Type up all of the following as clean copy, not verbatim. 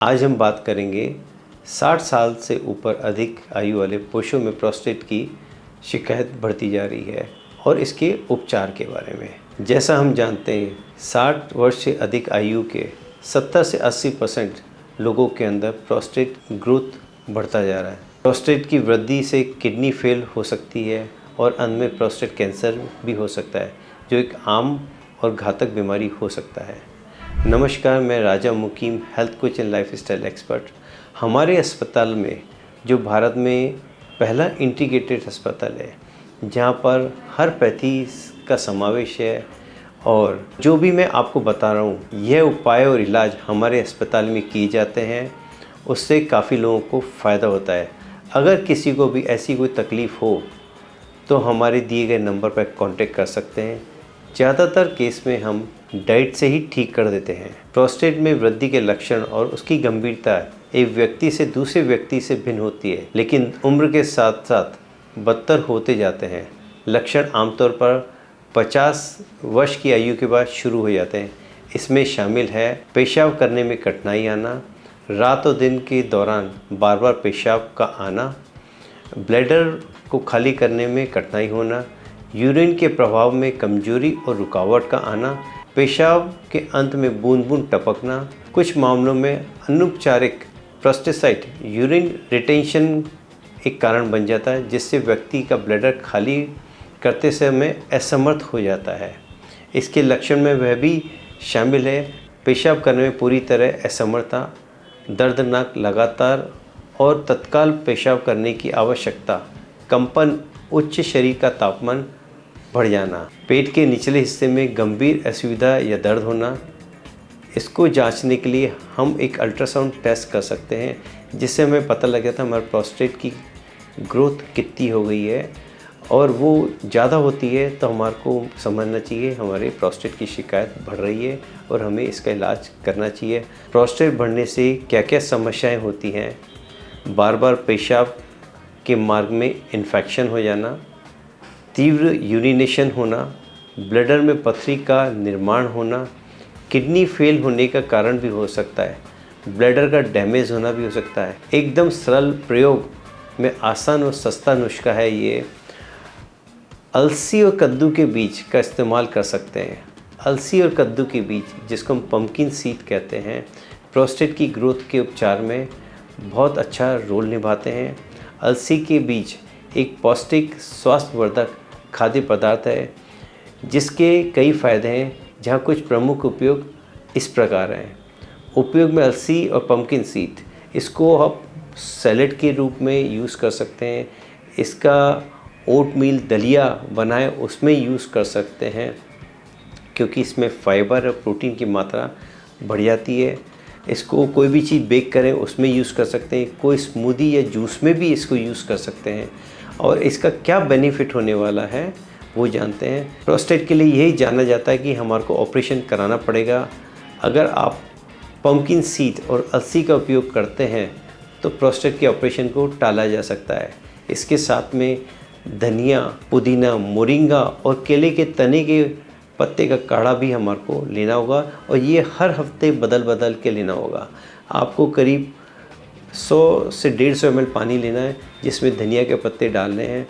आज हम बात करेंगे 60 साल से ऊपर अधिक आयु वाले पुरुषों में प्रोस्टेट की शिकायत बढ़ती जा रही है और इसके उपचार के बारे में। जैसा हम जानते हैं 60 वर्ष से अधिक आयु के 70 से 80% लोगों के अंदर प्रोस्टेट ग्रोथ बढ़ता जा रहा है। प्रोस्टेट की वृद्धि से किडनी फेल हो सकती है और अंत में प्रोस्टेट कैंसर भी हो सकता है, जो एक आम और घातक बीमारी हो सकता है। नमस्कार, मैं Raja Mukeem, health coach and lifestyle expert. हमारे अस्पताल में, जो भारत में पहला इंटीग्रेटेड अस्पताल है, जहाँ पर हर पैथी का समावेश है और जो भी मैं आपको बता रहा हूँ, यह उपाय और इलाज हमारे अस्पताल में किए जाते हैं। उससे काफ़ी लोगों को फ़ायदा होता है। अगर किसी को भी ऐसी कोई तकलीफ़ हो तो हमारे दिए गए नंबर पर कांटेक्ट कर सकते हैं। ज़्यादातर केस में हम डाइट से ही ठीक कर देते हैं। प्रोस्टेट में वृद्धि के लक्षण और उसकी गंभीरता एक व्यक्ति से दूसरे व्यक्ति से भिन्न होती है, लेकिन उम्र के साथ साथ बदतर होते जाते हैं। लक्षण आमतौर पर 50 वर्ष की आयु के बाद शुरू हो जाते हैं। इसमें शामिल है पेशाब करने में कठिनाई आना, रात और दिन के दौरान बार बार पेशाब का आना, ब्लैडर को खाली करने में कठिनाई होना, यूरिन के प्रभाव में कमजोरी और रुकावट का आना, पेशाब के अंत में बूंद बूंद टपकना, कुछ मामलों में अनुपचारिक प्रोस्टेसाइट यूरिन रिटेंशन एक कारण बन जाता है, जिससे व्यक्ति का ब्लैडर खाली करते समय असमर्थ हो जाता है। इसके लक्षण में वह भी शामिल है पेशाब करने में पूरी तरह असमर्थता, दर्दनाक लगातार और तत्काल पेशाब करने की आवश्यकता, कंपन, उच्च शरीर का तापमान बढ़ जाना, पेट के निचले हिस्से में गंभीर असुविधा या दर्द होना। इसको जांचने के लिए हम एक अल्ट्रासाउंड टेस्ट कर सकते हैं, जिससे हमें पता लग जाता है हमारे प्रोस्टेट की ग्रोथ कितनी हो गई है। और वो ज़्यादा होती है तो हमारे को समझना चाहिए हमारे प्रोस्टेट की शिकायत बढ़ रही है और हमें इसका इलाज करना चाहिए। प्रोस्टेट बढ़ने से क्या क्या समस्याएं होती हैं? बार बार पेशाब के मार्ग में इन्फेक्शन हो जाना, तीव्र यूरिनेशन होना, ब्लैडर में पथरी का निर्माण होना, किडनी फेल होने का कारण भी हो सकता है, ब्लैडर का डैमेज होना भी हो सकता है। एकदम सरल प्रयोग में आसान और सस्ता नुस्खा है ये। अलसी और कद्दू के बीज का इस्तेमाल कर सकते हैं। अलसी और कद्दू के बीज, जिसको हम पम्पकिन सीड कहते हैं, प्रोस्टेट की ग्रोथ के उपचार में बहुत अच्छा रोल निभाते हैं। अलसी के बीज एक पौष्टिक स्वास्थ्यवर्धक खाद्य पदार्थ है, जिसके कई फ़ायदे हैं, जहाँ कुछ प्रमुख उपयोग इस प्रकार हैं। उपयोग में अलसी और पम्पकिन सीड, इसको आप सैलेड के रूप में यूज़ कर सकते हैं। इसका ओटमील दलिया बनाए उसमें यूज़ कर सकते हैं, क्योंकि इसमें फाइबर और प्रोटीन की मात्रा बढ़ जाती है। इसको कोई भी चीज़ बेक करें उसमें यूज़ कर सकते हैं। कोई स्मूदी या जूस में भी इसको यूज़ कर सकते हैं। और इसका क्या बेनिफिट होने वाला है वो जानते हैं। प्रोस्टेट के लिए यही जाना जाता है कि हमारे को ऑपरेशन कराना पड़ेगा। अगर आप पम्पकिन सीड और अलसी का उपयोग करते हैं तो प्रोस्टेट के ऑपरेशन को टाला जा सकता है। इसके साथ में धनिया, पुदीना, मोरिंगा और केले के तने के पत्ते का काढ़ा भी हमारे को लेना होगा, और ये हर हफ्ते बदल बदल के लेना होगा। आपको करीब 100 से 150 ml पानी लेना है, जिसमें धनिया के पत्ते डालने हैं।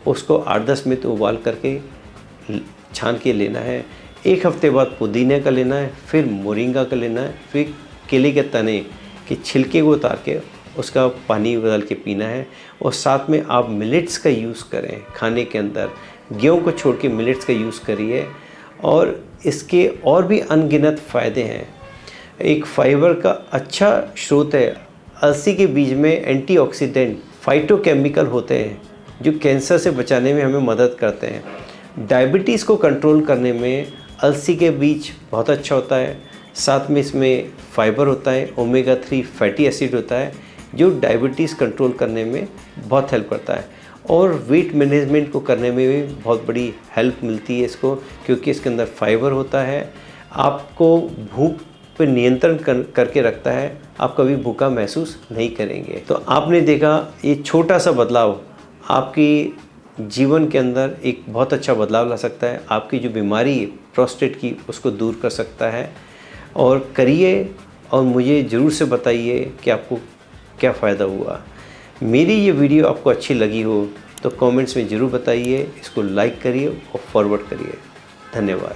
उसको 8-10 मिनट उबाल करके छान के लेना है। एक हफ्ते बाद पुदीने का लेना है, फिर मोरिंगा का लेना है, फिर केले के तने के छिलके को उतार के उसका पानी बदल के पीना है। और साथ में आप मिलेट्स का यूज़ करें खाने के अंदर। गेहूँ को छोड़ के मिलेट्स का यूज़ करिए, और इसके और भी अनगिनत फ़ायदे हैं। एक फाइबर का अच्छा स्रोत है। अलसी के बीज में एंटीऑक्सीडेंट फाइटोकेमिकल होते हैं, जो कैंसर से बचाने में हमें मदद करते हैं। डायबिटीज़ को कंट्रोल करने में अलसी के बीज बहुत अच्छा होता है। साथ में इसमें फाइबर होता है, ओमेगा 3 फैटी एसिड होता है, जो डायबिटीज़ कंट्रोल करने में बहुत हेल्प करता है। और वेट मैनेजमेंट को करने में भी बहुत बड़ी हेल्प मिलती है इसको, क्योंकि इसके अंदर फाइबर होता है। आपको भूख पे नियंत्रण करके रखता है। आप कभी भूखा महसूस नहीं करेंगे। तो आपने देखा, ये छोटा सा बदलाव आपकी जीवन के अंदर एक बहुत अच्छा बदलाव ला सकता है। आपकी जो बीमारी है प्रोस्टेट की, उसको दूर कर सकता है। और करिए और मुझे ज़रूर से बताइए कि आपको क्या फ़ायदा हुआ। मेरी ये वीडियो आपको अच्छी लगी हो तो कमेंट्स में ज़रूर बताइए, इसको लाइक करिए और फॉरवर्ड करिए। धन्यवाद।